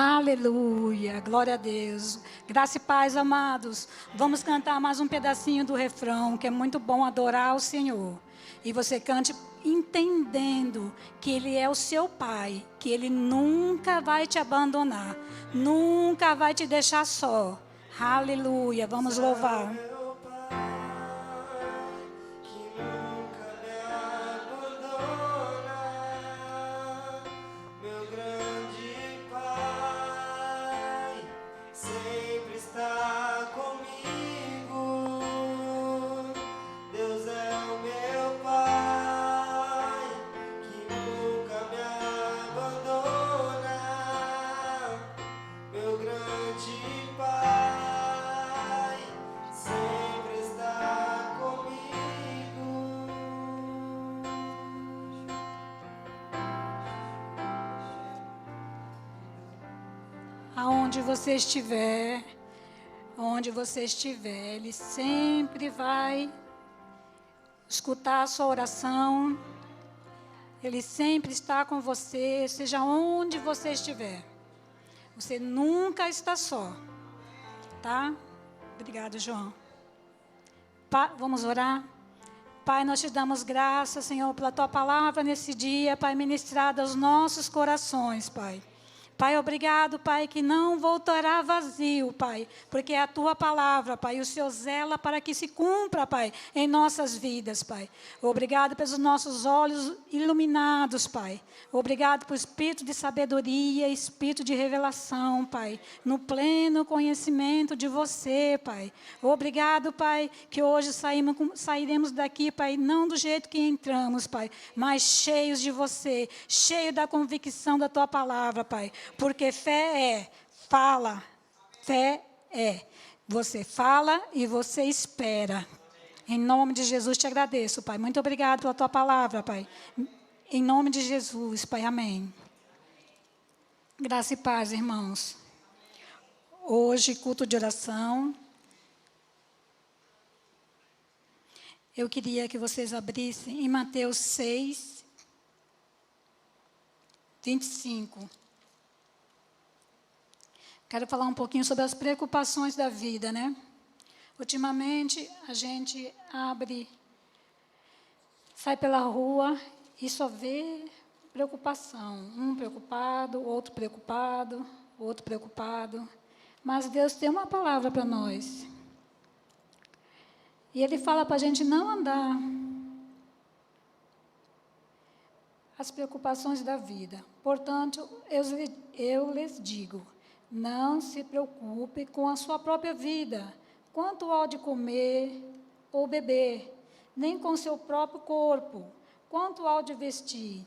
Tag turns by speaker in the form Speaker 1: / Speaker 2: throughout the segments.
Speaker 1: Aleluia, glória a Deus. Graça e paz, amados. Vamos cantar mais um pedacinho do refrão, que é muito bom adorar o Senhor. E você cante entendendo que Ele é o seu Pai, que Ele nunca vai te abandonar, nunca vai te deixar só. Aleluia, vamos louvar. Onde você estiver, Ele sempre vai escutar a sua oração. Ele sempre está com você, seja onde você estiver. Você nunca está só, tá? Obrigado, João. Vamos orar? Pai, nós te damos graças, Senhor, pela Tua palavra nesse dia, Pai, ministrada aos nossos corações, Pai. Pai, obrigado, Pai, que não voltará vazio, Pai, porque é a Tua palavra, Pai, e o Senhor zela para que se cumpra, Pai, em nossas vidas, Pai. Obrigado pelos nossos olhos iluminados, Pai. Obrigado por espírito de sabedoria, espírito de revelação, Pai, no pleno conhecimento de Você, Pai. Obrigado, Pai, que hoje sairemos daqui, Pai, não do jeito que entramos, Pai, mas cheios de Você, cheios da convicção da Tua palavra, Pai. Porque fé fala, fé você fala e você espera. Em nome de Jesus te agradeço, Pai. Muito obrigado pela Tua palavra, Pai. Em nome de Jesus, Pai, amém. Graça e paz, irmãos. Hoje, culto de oração. Eu queria que vocês abrissem em Mateus 6, 25. Quero falar um pouquinho sobre as preocupações da vida, né? Ultimamente, a gente sai pela rua e só vê preocupação. Um preocupado, outro preocupado, outro preocupado. Mas Deus tem uma palavra para nós. E Ele fala para a gente não andar as preocupações da vida. Portanto, eu lhes digo, não se preocupe com a sua própria vida, quanto ao de comer ou beber, nem com seu próprio corpo, quanto ao de vestir.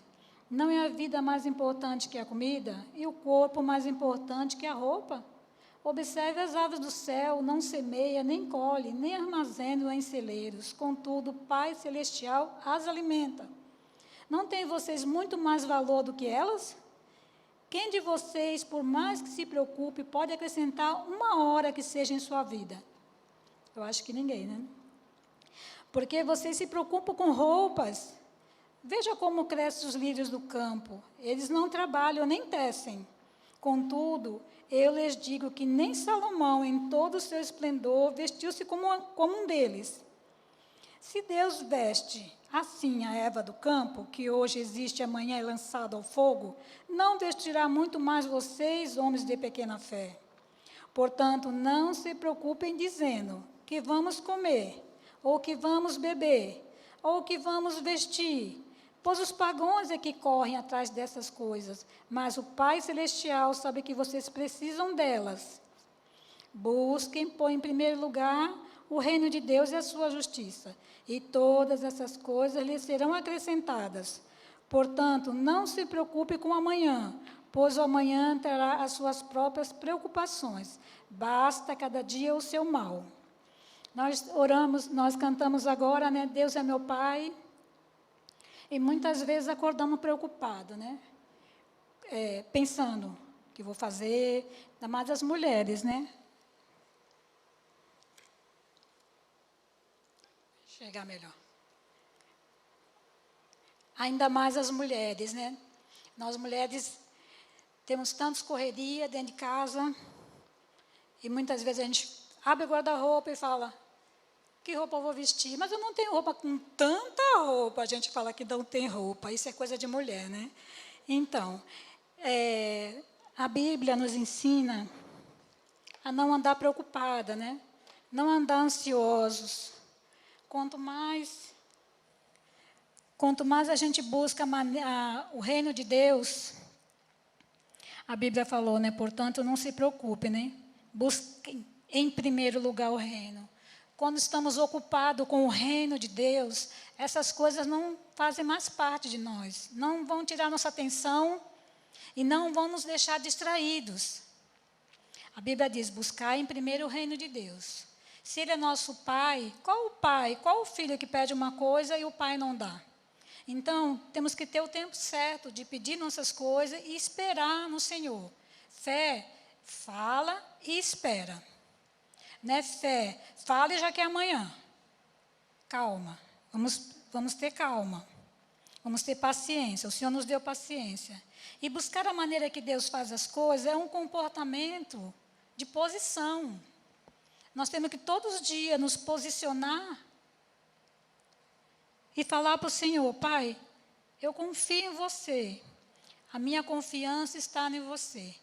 Speaker 1: Não é a vida mais importante que a comida, e o corpo mais importante que a roupa? Observe as aves do céu, não semeia, nem colhe, nem armazena em celeiros, contudo, o Pai Celestial as alimenta. Não têm vocês muito mais valor do que elas? Quem de vocês, por mais que se preocupe, pode acrescentar uma hora que seja em sua vida? Eu acho que ninguém, né? Porque vocês se preocupam com roupas. Veja como crescem os lírios do campo. Eles não trabalham nem tecem. Contudo, eu lhes digo que nem Salomão, em todo o seu esplendor, vestiu-se como um deles. Se Deus veste assim a erva do campo, que hoje existe e amanhã é lançada ao fogo, não vestirá muito mais vocês, homens de pequena fé. Portanto, não se preocupem dizendo que vamos comer, ou que vamos beber, ou que vamos vestir, pois os pagãos é que correm atrás dessas coisas, mas o Pai Celestial sabe que vocês precisam delas. Busquem, em primeiro lugar, o reino de Deus e a sua justiça, e todas essas coisas lhes serão acrescentadas. Portanto, não se preocupe com o amanhã, pois o amanhã terá as suas próprias preocupações. Basta cada dia o seu mal. Nós oramos, nós cantamos agora, né? Deus é meu Pai. E muitas vezes acordamos preocupados, né? Pensando o que vou fazer, ainda mais as mulheres, né? Chegar melhor. Ainda mais as mulheres, né? Nós mulheres Temos tantas correrias dentro de casa, e muitas vezes a gente abre o guarda-roupa e fala, que roupa eu vou vestir? Mas eu não tenho roupa com tanta roupa. A gente fala que não tem roupa, isso é coisa de mulher, né? Então, a Bíblia nos ensina a não andar preocupada, né? Não andar ansiosos. Quanto mais a gente busca o reino de Deus, a Bíblia falou, né? Portanto, não se preocupe, né? Busquem em primeiro lugar o reino. Quando estamos ocupados com o reino de Deus, essas coisas não fazem mais parte de nós. Não vão tirar nossa atenção e não vão nos deixar distraídos. A Bíblia diz, buscar em primeiro o reino de Deus. Se Ele é nosso pai, qual o filho que pede uma coisa e o pai não dá? Então, temos que ter o tempo certo de pedir nossas coisas e esperar no Senhor. Fé, fala e espera. Não é fé, fala e já quer amanhã. Calma, vamos ter calma. Vamos ter paciência, o Senhor nos deu paciência. E buscar a maneira que Deus faz as coisas é um comportamento de posição. Nós temos que todos os dias nos posicionar e falar para o Senhor, Pai, eu confio em você, a minha confiança está em você.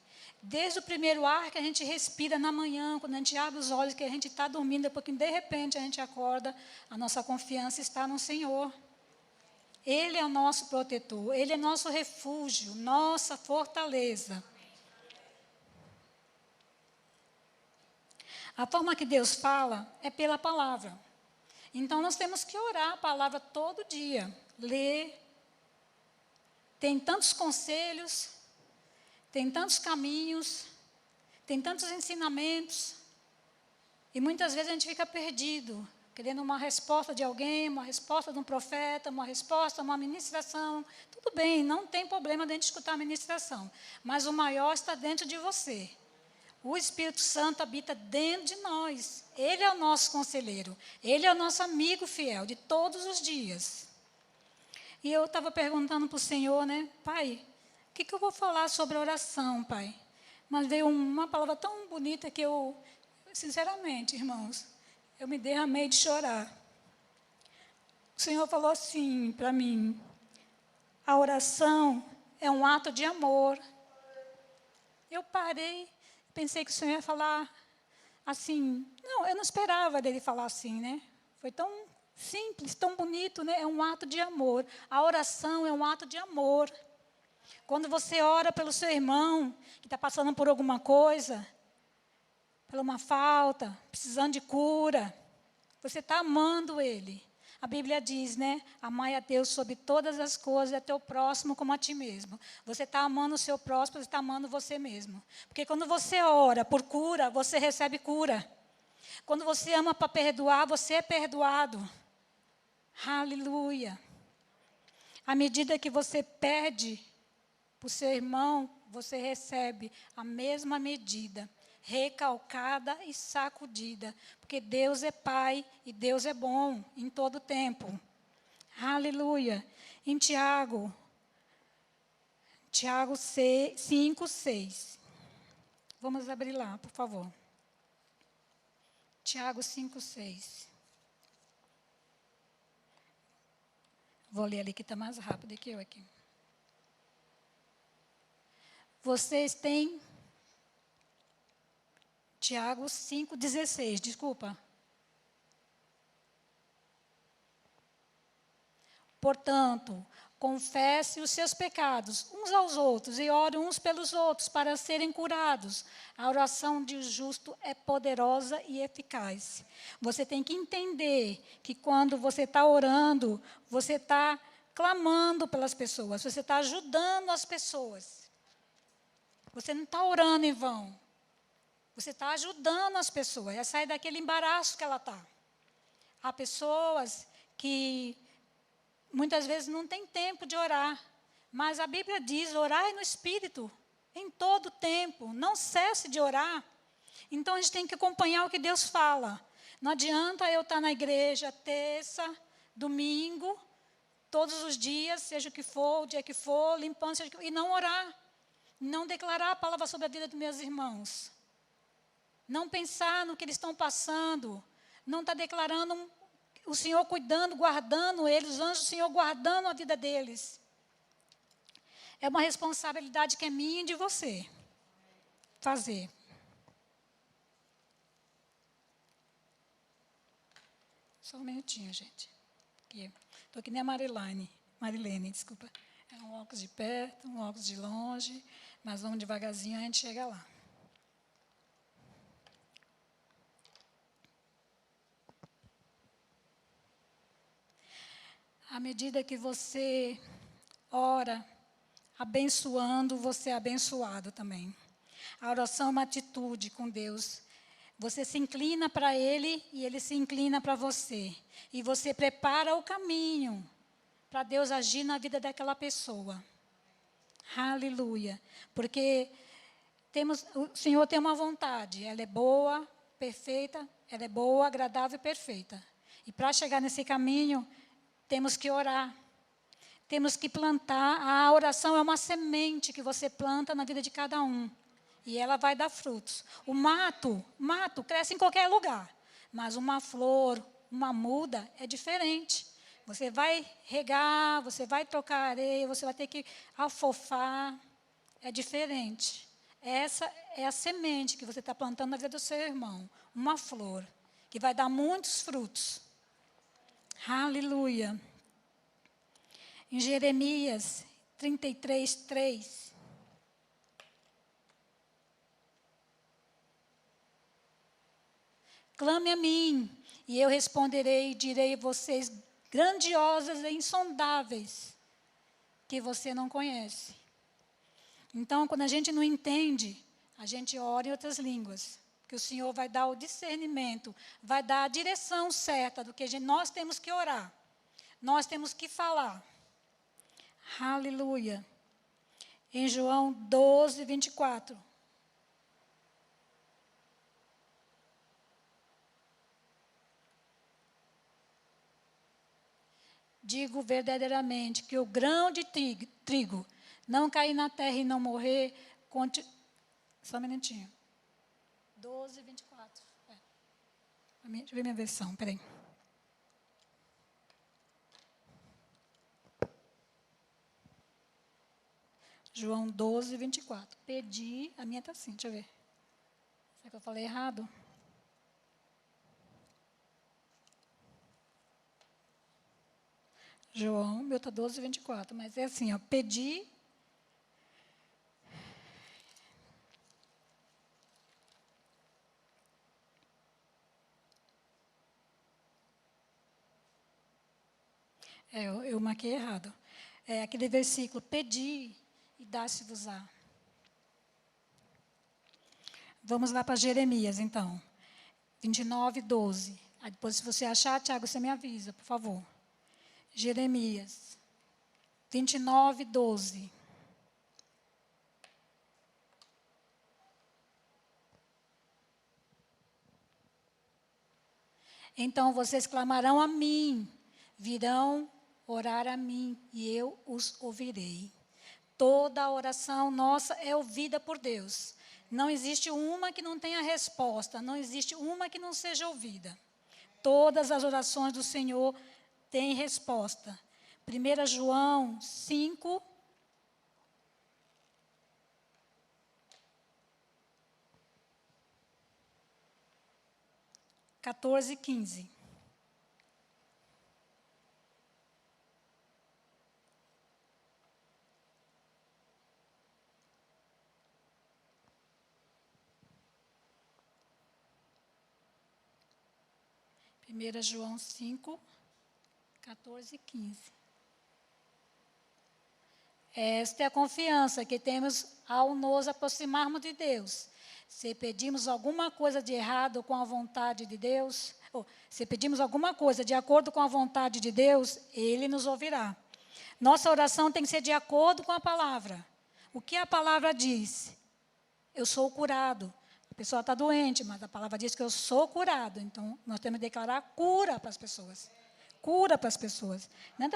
Speaker 1: Desde o primeiro ar que a gente respira na manhã, quando a gente abre os olhos, que a gente está dormindo, porque de repente a gente acorda, a nossa confiança está no Senhor. Ele é o nosso protetor, Ele é nosso refúgio, nossa fortaleza. A forma que Deus fala é pela palavra. Então, nós temos que orar a palavra todo dia, ler. Tem tantos conselhos, tem tantos caminhos, tem tantos ensinamentos. E muitas vezes a gente fica perdido, querendo uma resposta de alguém, uma resposta de um profeta, uma resposta, uma ministração. Tudo bem, não tem problema dentro de escutar a ministração. Mas o maior está dentro de você. O Espírito Santo habita dentro de nós. Ele é o nosso conselheiro. Ele é o nosso amigo fiel de todos os dias. E eu estava perguntando para o Senhor, né? Pai, o que eu vou falar sobre oração, Pai? Mas veio uma palavra tão bonita que eu, sinceramente, irmãos, eu me derramei de chorar. O Senhor falou assim para mim, a oração é um ato de amor. Eu parei, pensei que o Senhor ia falar assim. Não, eu não esperava dele falar assim, né? Foi tão simples, tão bonito, né? É um ato de amor. A oração é um ato de amor. Quando você ora pelo seu irmão, que está passando por alguma coisa, por uma falta, precisando de cura, você está amando ele. A Bíblia diz, né? Amai a Deus sobre todas as coisas e a teu próximo como a ti mesmo. Você está amando o seu próximo, você está amando você mesmo. Porque quando você ora por cura, você recebe cura. Quando você ama para perdoar, você é perdoado. Aleluia. À medida que você pede para o seu irmão, você recebe a mesma medida, recalcada e sacudida, porque Deus é Pai e Deus é bom em todo tempo. Aleluia. Em Tiago 5, 6. Vamos abrir lá, por favor. Tiago 5, 6. Vou ler ali que está mais rápido que eu aqui. Vocês têm... Tiago 5,16, desculpa. Portanto, confesse os seus pecados uns aos outros e ore uns pelos outros para serem curados. A oração de justo é poderosa e eficaz. Você tem que entender que quando você está orando, você está clamando pelas pessoas, você está ajudando as pessoas. Você não está orando em vão. Você está ajudando as pessoas a sair daquele embaraço que ela está. Há pessoas que muitas vezes não têm tempo de orar, mas a Bíblia diz, orai no Espírito, em todo tempo, não cesse de orar. Então, a gente tem que acompanhar o que Deus fala. Não adianta eu estar na igreja terça, domingo, todos os dias, seja o que for, o dia que for, limpando, seja o que for, e não orar. Não declarar a palavra sobre a vida dos meus irmãos. Não pensar no que eles estão passando. Não estar declarando o Senhor cuidando, guardando eles, os anjos do Senhor guardando a vida deles. É uma responsabilidade que é minha e de você fazer. Só um minutinho, gente. Estou aqui nem a Marilene, desculpa. É um óculos de perto, um óculos de longe, mas vamos devagarzinho, a gente chega lá. À medida que você ora, abençoando, você é abençoado também. A oração é uma atitude com Deus. Você se inclina para Ele e Ele se inclina para você. E você prepara o caminho para Deus agir na vida daquela pessoa. Aleluia. Porque o Senhor tem uma vontade. Ela é boa, perfeita. Ela é boa, agradável e perfeita. E para chegar nesse caminho, temos que orar. Temos que plantar. A oração é uma semente que você planta na vida de cada um. E ela vai dar frutos. O mato cresce em qualquer lugar. Mas uma flor, uma muda é diferente. Você vai regar, você vai trocar areia, você vai ter que afofar. É diferente. Essa é a semente que você está plantando na vida do seu irmão. Uma flor, que vai dar muitos frutos. Aleluia. Em Jeremias 33, 3. Clame a mim, e eu responderei e direi a vocês grandiosas e insondáveis, que você não conhece. Então, quando a gente não entende, a gente ora em outras línguas, que o Senhor vai dar o discernimento, vai dar a direção certa do que nós temos que orar, nós temos que falar. Aleluia. Em João 12, 24. Digo verdadeiramente que o grão de trigo não cair na terra e não morrer, só um minutinho. 12, 24. Deixa eu ver minha versão, peraí. João 12, 24. Pedi, a minha está assim, deixa eu ver. Será que eu falei errado? João, meu está 12, 24, mas é assim, ó, pedi. Eu marquei errado. É aquele versículo, pedi e dá-se-vos-á. Vamos lá para Jeremias, então. 29, 12. Aí depois, se você achar, Tiago, você me avisa, por favor. Jeremias 29, 12. Então vocês clamarão a mim, virão orar a mim, e eu os ouvirei. Toda a oração nossa é ouvida por Deus. Não existe uma que não tenha resposta, não existe uma que não seja ouvida. Todas as orações do Senhor têm resposta. 1 João 5, 14 e 15. Primeira João 5, 14 e 15. Esta é a confiança que temos ao nos aproximarmos de Deus. Se pedimos alguma coisa de errado com a vontade de Deus, ou se pedimos alguma coisa de acordo com a vontade de Deus, Ele nos ouvirá. Nossa oração tem que ser de acordo com a palavra. O que a palavra diz? Eu sou curado. A pessoa está doente, mas a palavra diz que eu sou curado. Então, nós temos que declarar cura para as pessoas. Cura para as pessoas. Não é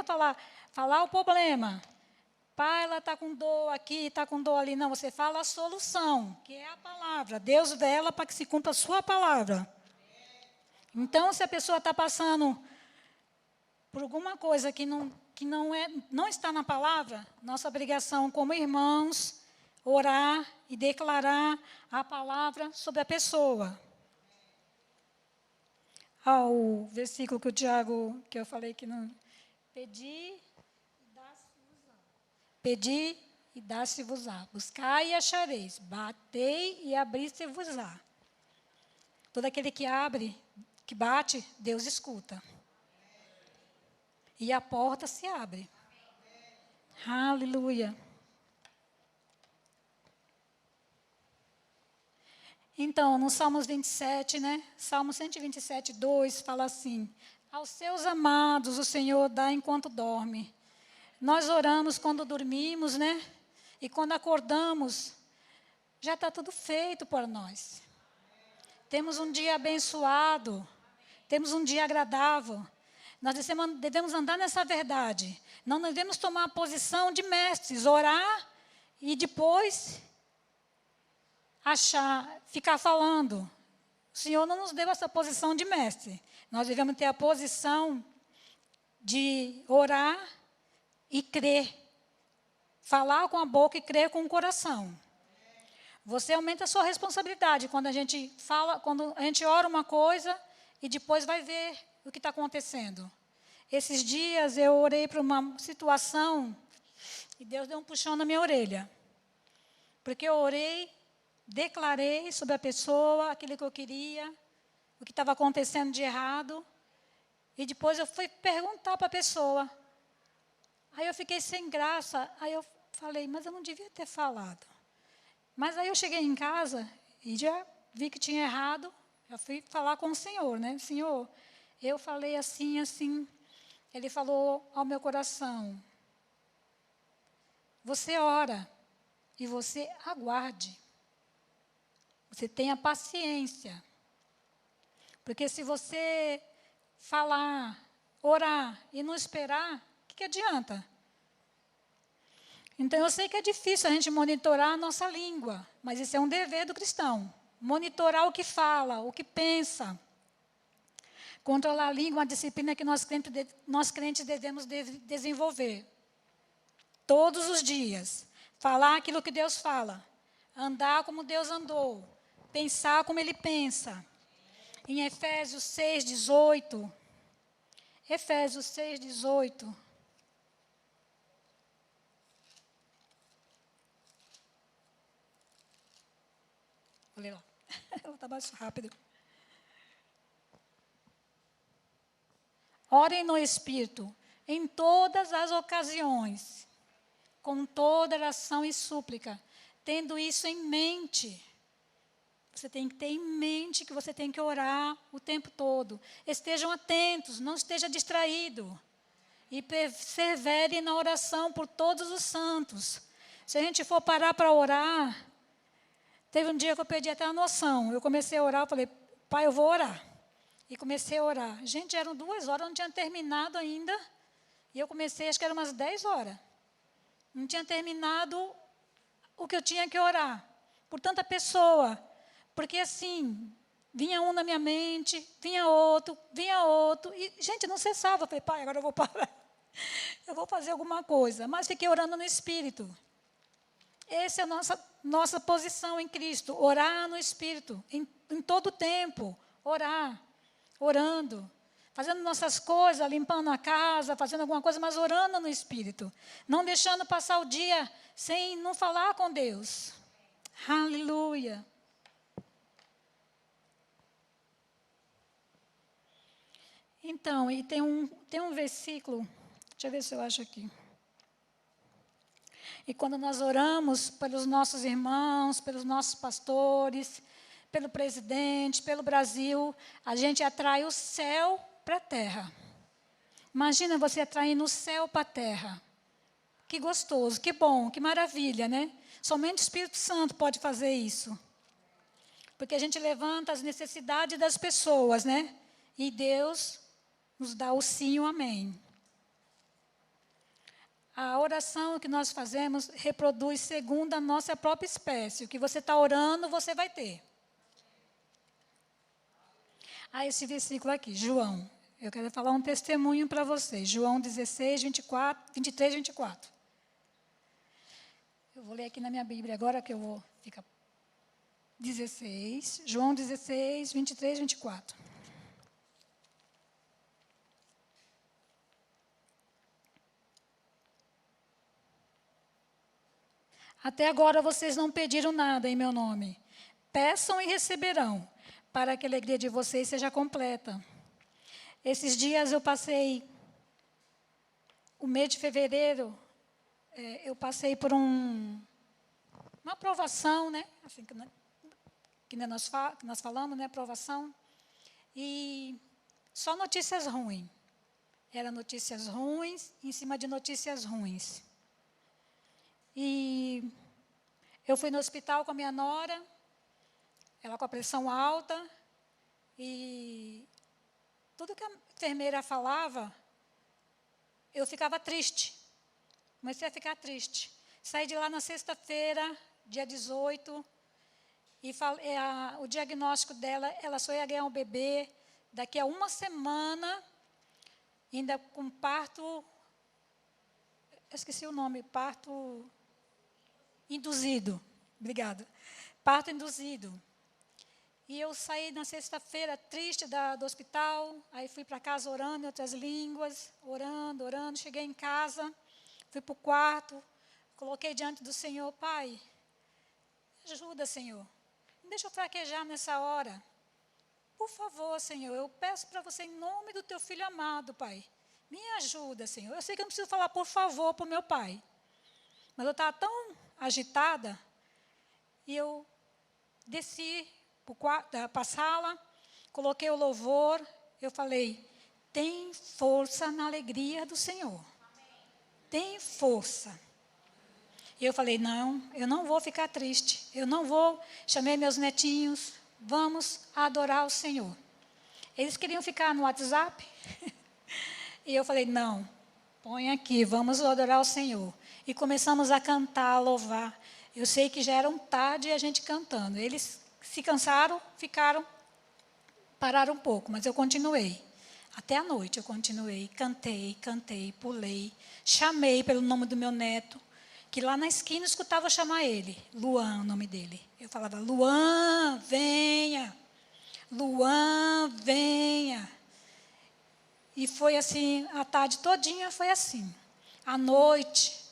Speaker 1: falar o problema. Pai, ela está com dor aqui, está com dor ali. Não, você fala a solução, que é a palavra. Deus vela para que se cumpra a sua palavra. Então, se a pessoa está passando por alguma coisa que não está na palavra, nossa obrigação como irmãos, orar e declarar a palavra sobre a pessoa. O versículo que o Tiago, que eu falei que não... Pedi e dá-se-vos-á. Buscai e achareis. Batei e abri-se-vos-á. Todo aquele que abre, que bate, Deus escuta. E a porta se abre. Aleluia. Então, no Salmos 27, né? Salmo 127, 2, fala assim: aos seus amados o Senhor dá enquanto dorme. Nós oramos quando dormimos, né? E quando acordamos, já está tudo feito por nós. Temos um dia abençoado, temos um dia agradável. Nós devemos andar nessa verdade. Não devemos tomar a posição de mestres, orar e depois ficar falando. O Senhor não nos deu essa posição de mestre. Nós devemos ter a posição de orar e crer. Falar com a boca e crer com o coração. Você aumenta a sua responsabilidade quando a gente fala, quando a gente ora uma coisa e depois vai ver o que está acontecendo. Esses dias eu orei para uma situação e Deus deu um puxão na minha orelha. Porque eu orei, declarei sobre a pessoa aquilo que eu queria, o que estava acontecendo de errado. E depois eu fui perguntar para a pessoa. Aí eu fiquei sem graça, aí eu falei, mas eu não devia ter falado. Mas aí eu cheguei em casa e já vi que tinha errado, já fui falar com o Senhor, né? Senhor, eu falei assim, assim. Ele falou ao meu coração, você ora e você aguarde. Você tenha paciência. Porque se você falar, orar e não esperar, o que adianta? Então, eu sei que é difícil a gente monitorar a nossa língua, mas isso é um dever do cristão. Monitorar o que fala, o que pensa. Controlar a língua é uma disciplina que nós crentes devemos desenvolver. Todos os dias. Falar aquilo que Deus fala. Andar como Deus andou. Pensar como Ele pensa. Em Efésios 6, 18. Efésios 6, 18. Vou ler lá. Ela está mais rápido. Orem no Espírito, em todas as ocasiões, com toda oração e súplica, tendo isso em mente. Você tem que ter em mente que você tem que orar o tempo todo. Estejam atentos, não esteja distraído. E persevere na oração por todos os santos. Se a gente for parar para orar, teve um dia que eu perdi até a noção. Eu comecei a orar, eu falei, pai, eu vou orar. E comecei a orar. Gente, eram 2 horas, eu não tinha terminado ainda. E eu comecei, acho que eram umas 10 horas. Não tinha terminado o que eu tinha que orar. Por tanta pessoa. Porque assim, vinha um na minha mente, vinha outro. E, gente, não cessava. Eu falei, pai, agora eu vou parar. Eu vou fazer alguma coisa. Mas fiquei orando no Espírito. Essa é a nossa posição em Cristo. Orar no Espírito. Em todo o tempo. Orar. Orando. Fazendo nossas coisas, limpando a casa, fazendo alguma coisa, mas orando no Espírito. Não deixando passar o dia sem não falar com Deus. Aleluia. Então, e tem um versículo, deixa eu ver se eu acho aqui. E quando nós oramos pelos nossos irmãos, pelos nossos pastores, pelo presidente, pelo Brasil, a gente atrai o céu para a terra. Imagina você atraindo o céu para a terra. Que gostoso, que bom, que maravilha, né? Somente o Espírito Santo pode fazer isso. Porque a gente levanta as necessidades das pessoas, né? E Deus nos dá o sim e o amém. A oração que nós fazemos reproduz segundo a nossa própria espécie. O que você está orando, você vai ter. Esse versículo aqui, João. Eu quero falar um testemunho para vocês. João 16, 23, 24. Eu vou ler aqui na minha Bíblia agora, que eu vou ficar 16. João 16, 23, 24. Até agora vocês não pediram nada em meu nome. Peçam e receberão, para que a alegria de vocês seja completa. Esses dias eu passei, o mês de fevereiro, eu passei por uma aprovação, né? Assim, que nós falamos, né? Aprovação. E só notícias ruins. Eram notícias ruins em cima de notícias ruins. E eu fui no hospital com a minha nora, ela com a pressão alta, e tudo que a enfermeira falava, eu ficava triste. Comecei a ficar triste. Saí de lá na sexta-feira, dia 18, e o diagnóstico dela, ela só ia ganhar um bebê daqui a uma semana, ainda com parto, eu esqueci o nome, parto induzido. Obrigada. Parto induzido. E eu saí na sexta-feira triste do hospital, aí fui para casa orando em outras línguas, orando. Cheguei em casa, fui para o quarto, coloquei diante do Senhor, Pai, ajuda, Senhor. Não deixa eu fraquejar nessa hora. Por favor, Senhor, eu peço para você em nome do teu filho amado, Pai. Me ajuda, Senhor. Eu sei que eu não preciso falar por favor para o meu pai. Mas eu estava tão agitada, e eu desci para a sala, coloquei o louvor, eu falei, tem força na alegria do Senhor. Tem força. E eu falei, não, eu não vou ficar triste, eu não vou, chamei meus netinhos, vamos adorar o Senhor. Eles queriam ficar no WhatsApp, e eu falei, não, põe aqui, vamos adorar o Senhor. E começamos a cantar, a louvar. Eu sei que já era tarde e a gente cantando. Eles se cansaram, pararam um pouco, mas eu continuei. Até a noite eu continuei, cantei, pulei, chamei pelo nome do meu neto, que lá na esquina eu escutava chamar ele, Luan, o nome dele. Eu falava, Luan, venha, Luan, venha. E foi assim, a tarde todinha foi assim. À noite,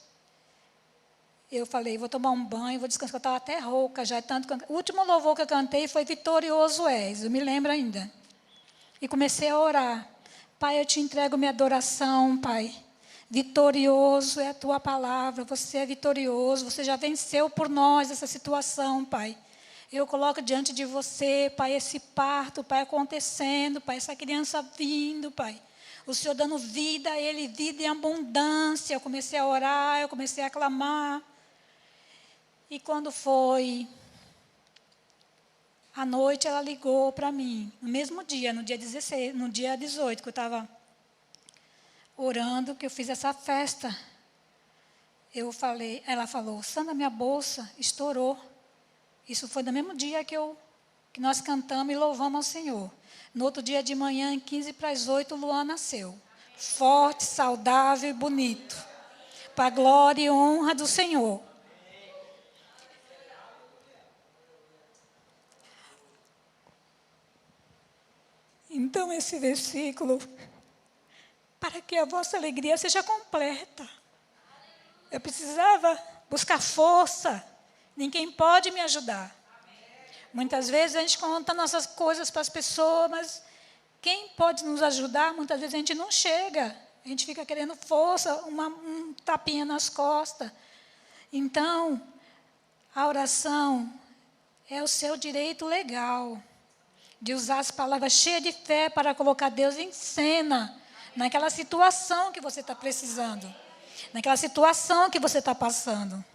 Speaker 1: eu falei, vou tomar um banho, vou descansar, eu estava até rouca já. O último louvor que eu cantei foi Vitorioso És, eu me lembro ainda. E comecei a orar. Pai, eu te entrego minha adoração, Pai. Vitorioso é a tua palavra, você é vitorioso, você já venceu por nós essa situação, Pai. Eu coloco diante de você, Pai, esse parto, Pai, acontecendo, Pai, essa criança vindo, Pai. O Senhor dando vida a ele, vida em abundância. Eu comecei a orar, eu comecei a clamar. E quando foi à noite, ela ligou para mim, no mesmo dia, no dia 16, no dia 18, que eu estava orando, que eu fiz essa festa. Ela falou, Sandra, minha bolsa estourou. Isso foi no mesmo dia que nós cantamos e louvamos ao Senhor. No outro dia de manhã, 15 para as 8, o Luan nasceu. Forte, saudável e bonito. Para a glória e honra do Senhor. Então, esse versículo, para que a vossa alegria seja completa. Eu precisava buscar força. Ninguém pode me ajudar. Muitas vezes a gente conta nossas coisas para as pessoas, mas quem pode nos ajudar, muitas vezes a gente não chega. A gente fica querendo força, um tapinha nas costas. Então, a oração é o seu direito legal de usar as palavras cheias de fé para colocar Deus em cena, naquela situação que você está precisando, naquela situação que você está passando.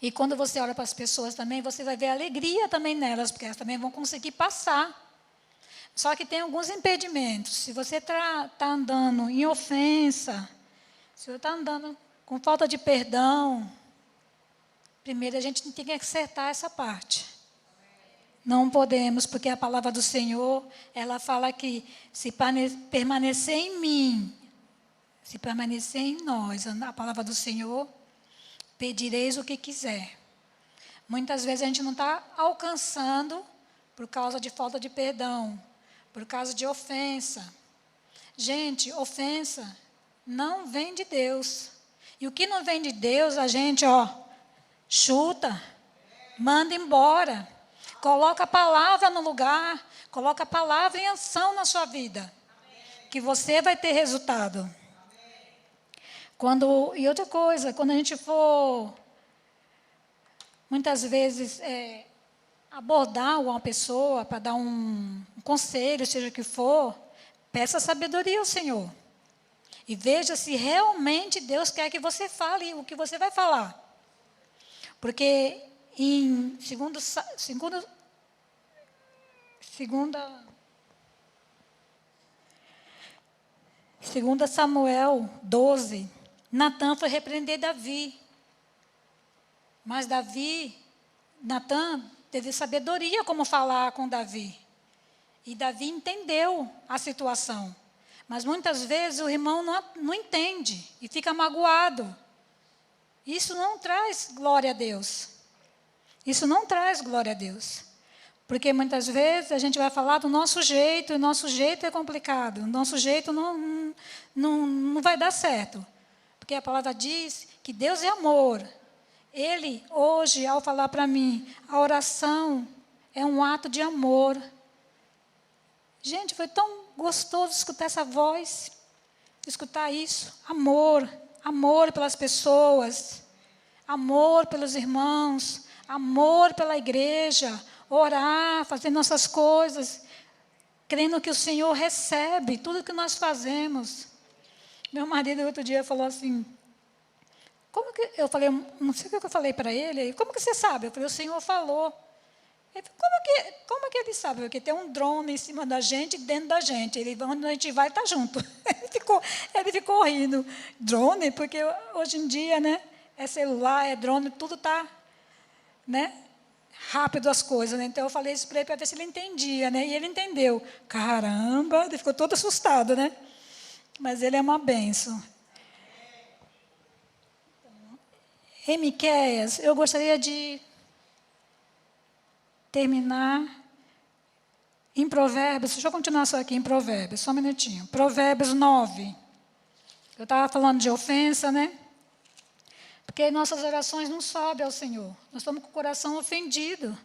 Speaker 1: E quando você ora para as pessoas também, você vai ver alegria também nelas, porque elas também vão conseguir passar. Só que tem alguns impedimentos. Se você está andando em ofensa, Se eu está andando com falta de perdão, primeiro a gente tem que acertar essa parte. Não podemos, porque a palavra do Senhor, ela fala que se permanecer em mim, se permanecer em nós, a palavra do Senhor, pedireis o que quiser. Muitas vezes a gente não está alcançando por causa de falta de perdão, por causa de ofensa. Gente, ofensa não vem de Deus. E o que não vem de Deus, a gente, chuta, manda embora. Coloca a palavra no lugar, coloca a palavra em ação na sua vida, que você vai ter resultado. E outra coisa, quando a gente for, muitas vezes, abordar uma pessoa para dar um conselho, seja o que for, peça sabedoria ao Senhor. E veja se realmente Deus quer que você fale o que você vai falar. Porque em 2 Samuel 12, Natã foi repreender Davi. Mas Natã teve sabedoria como falar com Davi. E Davi entendeu a situação. Mas muitas vezes o irmão não entende e fica magoado. Isso não traz glória a Deus. Isso não traz glória a Deus. Porque muitas vezes a gente vai falar do nosso jeito, e o nosso jeito é complicado. O nosso jeito não vai dar certo. Porque a palavra diz que Deus é amor. Ele, hoje, ao falar para mim, a oração é um ato de amor. Gente, foi tão gostoso escutar essa voz, escutar isso. Amor, amor pelas pessoas, amor pelos irmãos, amor pela igreja, orar, fazer nossas coisas, crendo que o Senhor recebe tudo que nós fazemos. Meu marido, outro dia, falou assim, como que, eu falei, não sei o que eu falei para ele, como que você sabe? Eu falei, o Senhor falou. Ele falou, como que ele sabe? Porque tem um drone em cima da gente, dentro da gente. Onde a gente vai, está junto. Ele ficou rindo. Drone? Porque hoje em dia, né, é celular, é drone, tudo está, né, rápido as coisas. Né? Então, eu falei isso para ele, para ver se ele entendia. Né? E ele entendeu. Caramba, ele ficou todo assustado. Né? Mas ele é uma bênção. Em Miqueias, eu gostaria de terminar em Provérbios. Deixa eu continuar só aqui em Provérbios, só um minutinho. Provérbios 9. Eu estava falando de ofensa, né? Porque nossas orações não sobem ao Senhor. Nós estamos com o coração ofendido.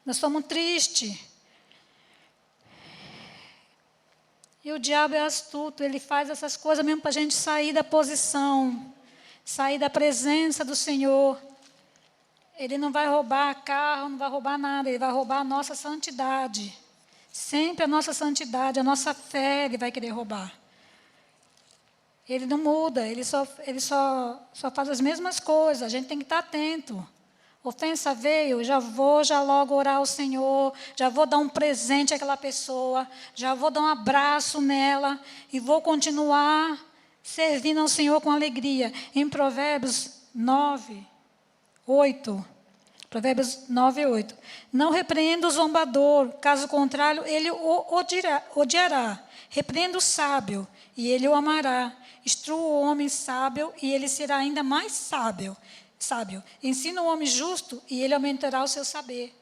Speaker 1: Nós estamos tristes. E o diabo é astuto, ele faz essas coisas mesmo para a gente sair da posição, sair da presença do Senhor. Ele não vai roubar carro, não vai roubar nada, ele vai roubar a nossa santidade. Sempre a nossa santidade, a nossa fé, ele vai querer roubar. Ele não muda, ele só faz as mesmas coisas, a gente tem que estar atento. Ofensa veio, já logo orar ao Senhor, já vou dar um presente àquela pessoa, já vou dar um abraço nela e vou continuar servindo ao Senhor com alegria. Em Provérbios 9, 8. Provérbios 9, 8. Não repreenda o zombador, caso contrário, ele o odiará. Repreenda o sábio, e ele o amará. Instrua o homem sábio, e ele será ainda mais sábio. Ensina o homem justo, e ele aumentará o seu saber.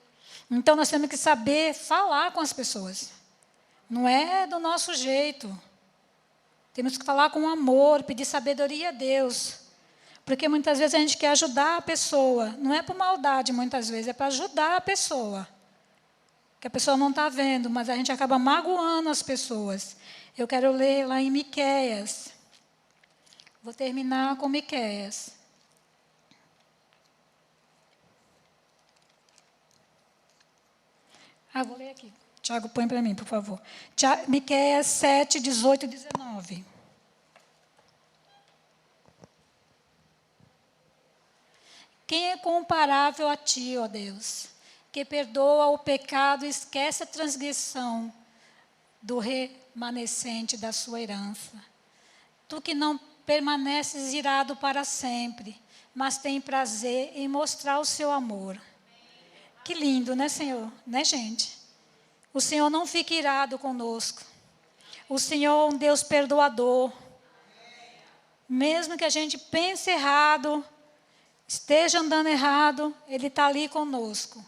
Speaker 1: Então, nós temos que saber falar com as pessoas. Não é do nosso jeito. Temos que falar com amor, pedir sabedoria a Deus. Porque muitas vezes a gente quer ajudar a pessoa. Não é por maldade, muitas vezes, é para ajudar a pessoa. Que a pessoa não está vendo, mas a gente acaba magoando as pessoas. Eu quero ler lá em Miqueias. Vou terminar com Miqueias. Vou ler aqui. Tiago, põe para mim, por favor. Miqueias 7, 18 e 19. Quem é comparável a ti, ó Deus, que perdoa o pecado e esquece a transgressão do remanescente da sua herança? Tu que não permaneces irado para sempre, mas tem prazer em mostrar o seu amor. Que lindo, né, Senhor? Né, gente? O Senhor não fica irado conosco. O Senhor é um Deus perdoador. Mesmo que a gente pense errado, esteja andando errado, Ele está ali conosco.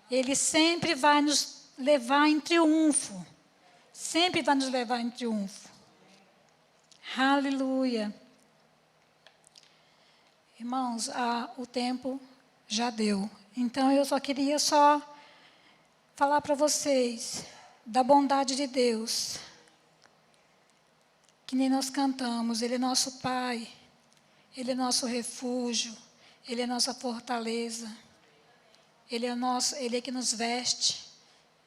Speaker 1: Ele sempre vai nos levar em triunfo. Sempre vai nos levar em triunfo. Aleluia. Irmãos, o tempo já deu. Então, eu só queria falar para vocês da bondade de Deus. Que nem nós cantamos, Ele é nosso Pai, Ele é nosso refúgio, Ele é nossa fortaleza, Ele é que nos veste,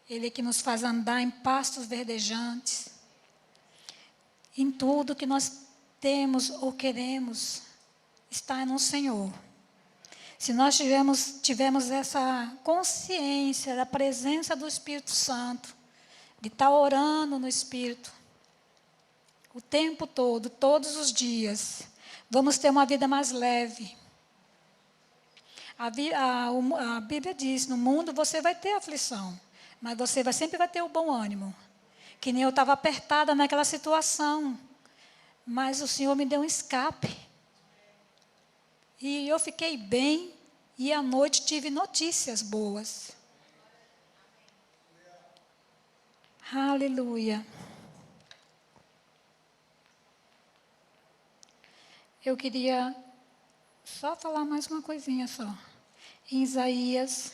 Speaker 1: Ele é que nos faz andar em pastos verdejantes. Em tudo que nós temos ou queremos, está no Senhor. Se nós tivermos essa consciência da presença do Espírito Santo, de estar orando no Espírito, o tempo todo, todos os dias, vamos ter uma vida mais leve. A Bíblia diz, no mundo você vai ter aflição, mas você sempre vai ter o bom ânimo. Que nem eu estava apertada naquela situação, mas o Senhor me deu um escape. E eu fiquei bem, e à noite tive notícias boas. Aleluia. Eu queria só falar mais uma coisinha só. Em Isaías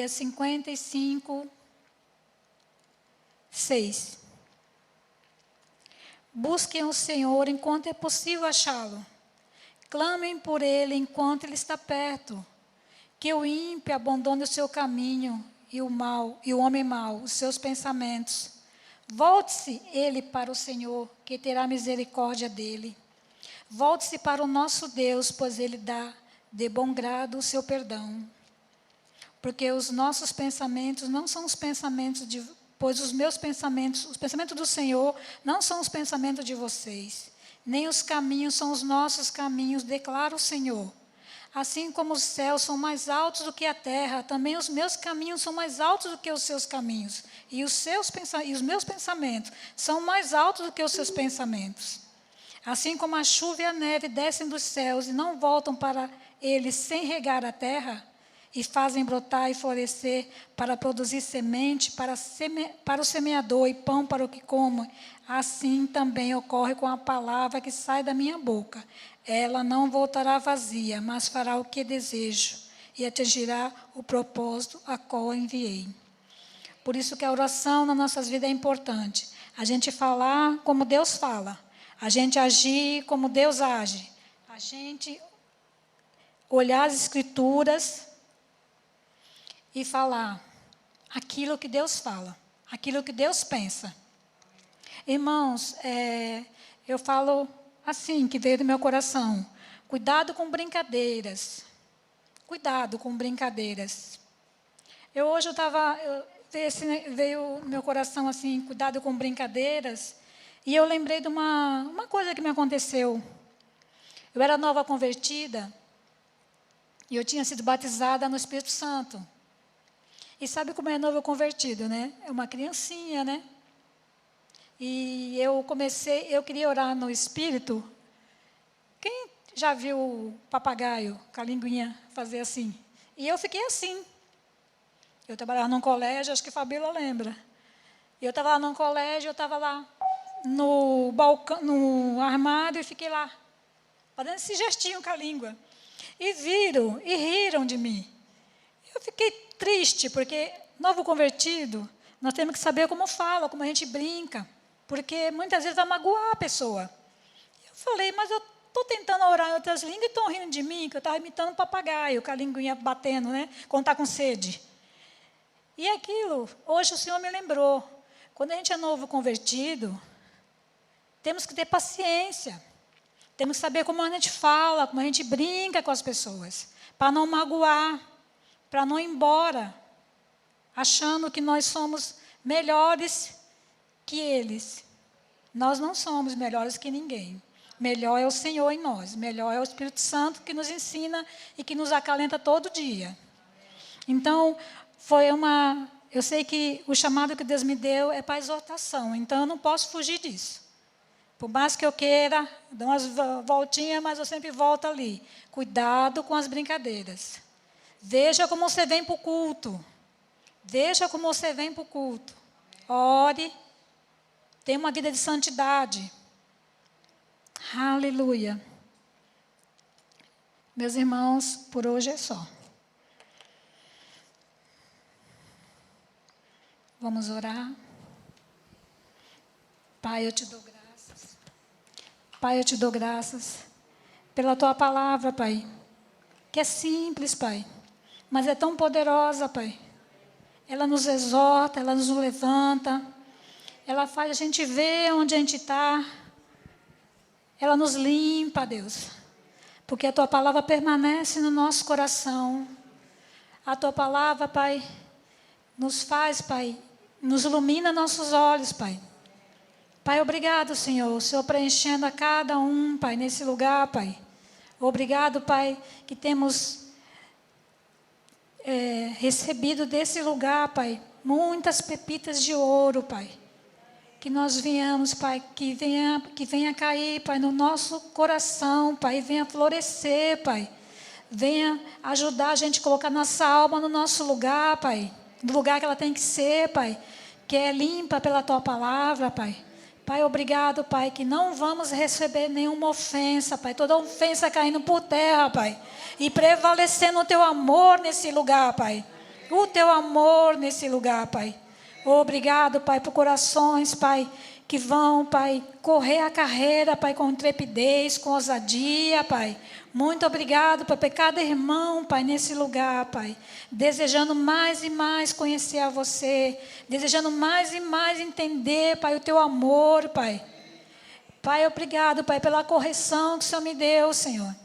Speaker 1: 55, 6. Busquem o Senhor enquanto é possível achá-lo. Clamem por Ele enquanto Ele está perto. Que o ímpio abandone o seu caminho e o homem mau, os seus pensamentos. Volte-se ele para o Senhor, que terá misericórdia dele. Volte-se para o nosso Deus, pois Ele dá de bom grado o seu perdão. Porque os nossos pensamentos não são os pensamentos pois os pensamentos do Senhor não são os pensamentos de vocês, nem os caminhos são os nossos caminhos, declara o Senhor. Assim como os céus são mais altos do que a terra, também os meus caminhos são mais altos do que os seus caminhos, e os meus pensamentos são mais altos do que os seus pensamentos. Assim como a chuva e a neve descem dos céus e não voltam para eles sem regar a terra, e fazem brotar e florescer para produzir semente para o semeador e pão para o que come, assim também ocorre com a palavra que sai da minha boca. Ela não voltará vazia, mas fará o que desejo e atingirá o propósito a qual enviei. Por isso que a oração nas nossas vidas é importante. A gente falar como Deus fala, a gente agir como Deus age, a gente olhar as Escrituras e falar aquilo que Deus fala, aquilo que Deus pensa. Irmãos, eu falo assim, que veio do meu coração. Cuidado com brincadeiras. Cuidado com brincadeiras. Veio no meu coração assim, cuidado com brincadeiras. E eu lembrei de uma coisa que me aconteceu. Eu era nova convertida e eu tinha sido batizada no Espírito Santo. E sabe como é novo convertido, né? É uma criancinha, né? E eu queria orar no Espírito. Quem já viu o papagaio com a linguinha fazer assim? E eu fiquei assim. Eu trabalhava num colégio, acho que a Fabíola lembra. E eu estava lá num colégio, eu estava lá no balcão, no armário, e fiquei lá, fazendo esse gestinho com a língua. E viram, e riram de mim. Eu fiquei triste, porque novo convertido, nós temos que saber como fala, como a gente brinca, porque muitas vezes vai magoar a pessoa. Eu falei, mas eu estou tentando orar em outras línguas e estão rindo de mim, que eu estava imitando um papagaio, com a linguinha batendo, né, quando está com sede. E aquilo, hoje o Senhor me lembrou, quando a gente é novo convertido, temos que ter paciência, temos que saber como a gente fala, como a gente brinca com as pessoas, para não magoar, para não ir embora, achando que nós somos melhores que eles. Nós não somos melhores que ninguém. Melhor é o Senhor em nós. Melhor é o Espírito Santo que nos ensina e que nos acalenta todo dia. Então, eu sei que o chamado que Deus me deu é para exortação. Então, eu não posso fugir disso. Por mais que eu queira, dou umas voltinhas, mas eu sempre volto ali. Cuidado com as brincadeiras. Veja como você vem para o culto. Veja como você vem para o culto. Ore. Tenha uma vida de santidade. Aleluia. Meus irmãos, por hoje é só. Vamos orar. Pai, eu te dou graças. Pai, eu te dou graças pela tua palavra, Pai. Que é simples, Pai, mas é tão poderosa, Pai. Ela nos exorta, ela nos levanta. Ela faz a gente ver onde a gente está. Ela nos limpa, Deus. Porque a tua palavra permanece no nosso coração. A tua palavra, Pai, nos faz, Pai, nos ilumina nossos olhos, Pai. Pai, obrigado, Senhor. O Senhor preenchendo a cada um, Pai, nesse lugar, Pai. Obrigado, Pai, que temos recebido desse lugar, Pai, muitas pepitas de ouro, Pai. Que nós venhamos, Pai, que venha cair, Pai, no nosso coração, Pai, e venha florescer, Pai. Venha ajudar a gente a colocar nossa alma no nosso lugar, Pai. No lugar que ela tem que ser, Pai. Que é limpa pela Tua palavra, Pai. Pai, obrigado, Pai, que não vamos receber nenhuma ofensa, Pai. Toda ofensa caindo por terra, Pai. E prevalecendo o Teu amor nesse lugar, Pai. O Teu amor nesse lugar, Pai. Obrigado, Pai, por corações, Pai, que vão, Pai, correr a carreira, Pai, com intrepidez, com ousadia, Pai. Muito obrigado, Pai, por cada irmão, Pai, nesse lugar, Pai. Desejando mais e mais conhecer a Você. Desejando mais e mais entender, Pai, o Teu amor, Pai. Pai, obrigado, Pai, pela correção que o Senhor me deu, Senhor.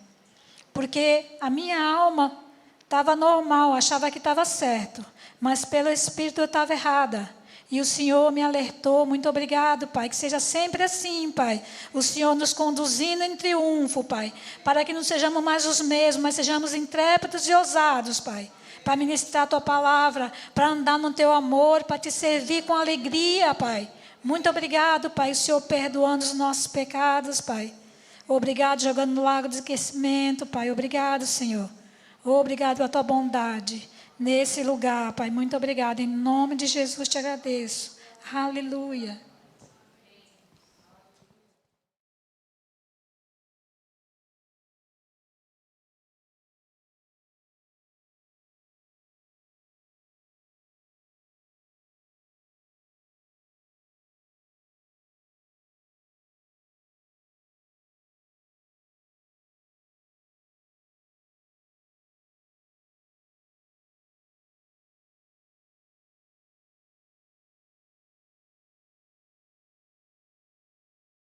Speaker 1: Porque a minha alma estava normal, achava que estava certo. Mas pelo Espírito eu estava errada. E o Senhor me alertou. Muito obrigado, Pai. Que seja sempre assim, Pai. O Senhor nos conduzindo em triunfo, Pai. Para que não sejamos mais os mesmos, mas sejamos intrépidos e ousados, Pai. Para ministrar a Tua palavra, para andar no Teu amor, para Te servir com alegria, Pai. Muito obrigado, Pai. O Senhor perdoando os nossos pecados, Pai. Obrigado, jogando no lago de esquecimento, Pai. Obrigado, Senhor. Obrigado pela Tua bondade. Nesse lugar, Pai, muito obrigada. Em nome de Jesus te agradeço. Aleluia.